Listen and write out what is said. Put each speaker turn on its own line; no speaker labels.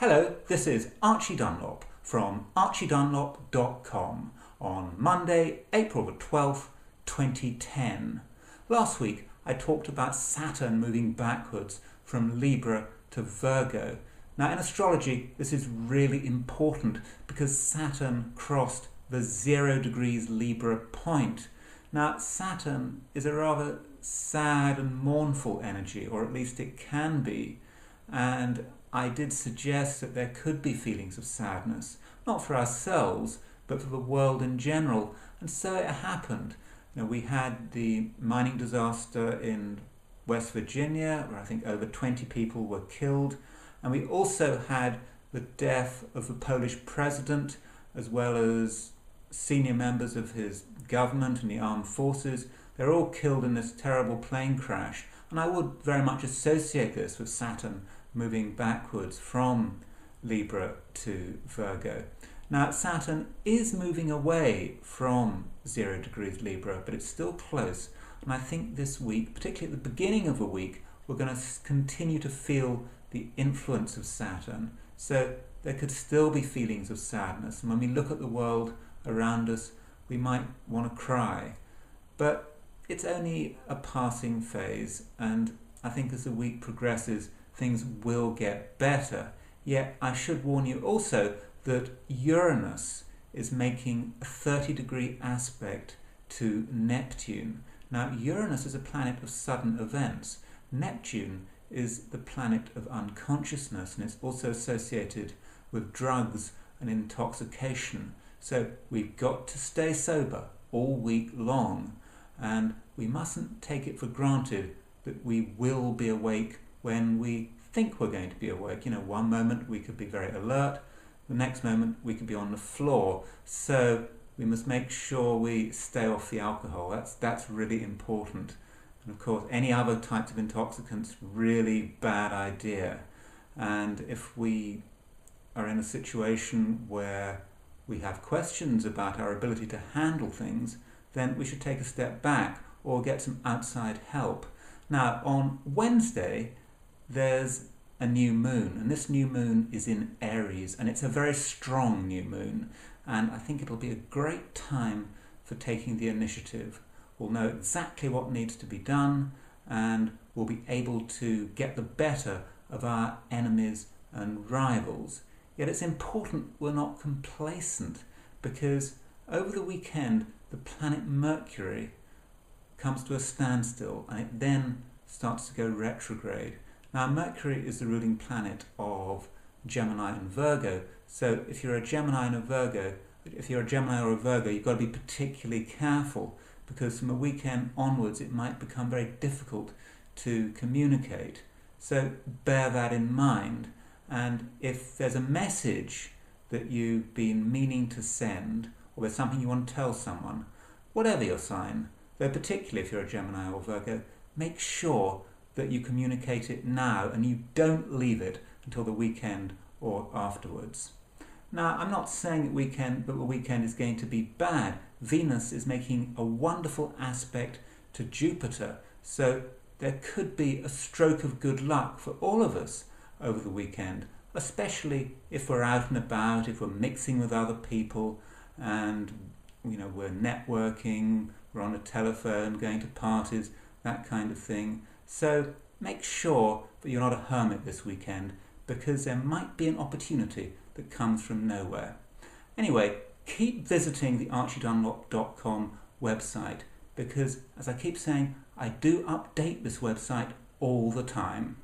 Hello, this is Archie Dunlop from archiedunlop.com on Monday, April the 12th, 2010. Last week I talked about Saturn moving backwards from Libra to Virgo. Now in astrology this is really important because Saturn crossed the 0 degrees Libra point. Now Saturn is a rather sad and mournful energy, or at least it can be, and I did suggest that there could be feelings of sadness, not for ourselves, but for the world in general. And so it happened. We had the mining disaster in West Virginia, where I think over 20 people were killed. And we also had the death of the Polish president, as well as senior members of his government and the armed forces. They're all killed in this terrible plane crash. And I would very much associate this with Saturn moving backwards from Libra to Virgo. Now Saturn is moving away from 0 degrees Libra, but it's still close. And I think this week, particularly at the beginning of the week, we're going to continue to feel the influence of Saturn. So there could still be feelings of sadness. And when we look at the world around us, we might want to cry. But it's only a passing phase, and I think as the week progresses, things will get better. Yet I should warn you also that Uranus is making a 30-degree aspect to Neptune. Now Uranus is a planet of sudden events. Neptune is the planet of unconsciousness, and it's also associated with drugs and intoxication. So we've got to stay sober all week long, and we mustn't take it for granted that we will be awake when we think we're going to be awake. One moment we could be very alert, the next moment we could be on the floor. So we must make sure we stay off the alcohol. That's really important. And of course, any other types of intoxicants, really bad idea. And if we are in a situation where we have questions about our ability to handle things, then we should take a step back or get some outside help. Now, on Wednesday, there's a new moon, and this new moon is in Aries, and it's a very strong new moon, and I think it'll be a great time for taking the initiative. We'll know exactly what needs to be done, and we'll be able to get the better of our enemies and rivals. Yet it's important we're not complacent, because over the weekend the planet Mercury comes to a standstill, and it then starts to go retrograde. Now Mercury is the ruling planet of Gemini and Virgo, so if you're a Gemini or a Virgo, you've got to be particularly careful, because from a weekend onwards it might become very difficult to communicate. So bear that in mind, and if there's a message that you've been meaning to send, or there's something you want to tell someone, whatever your sign, though particularly if you're a Gemini or Virgo, make sure that you communicate it now and you don't leave it until the weekend or afterwards. Now, I'm not saying that the weekend is going to be bad. Venus is making a wonderful aspect to Jupiter, so there could be a stroke of good luck for all of us over the weekend, especially if we're out and about, if we're mixing with other people, and we're networking, we're on a telephone, going to parties, that kind of thing. So make sure that you're not a hermit this weekend, because there might be an opportunity that comes from nowhere. Anyway, keep visiting the archiedunlop.com website, because as I keep saying, I do update this website all the time.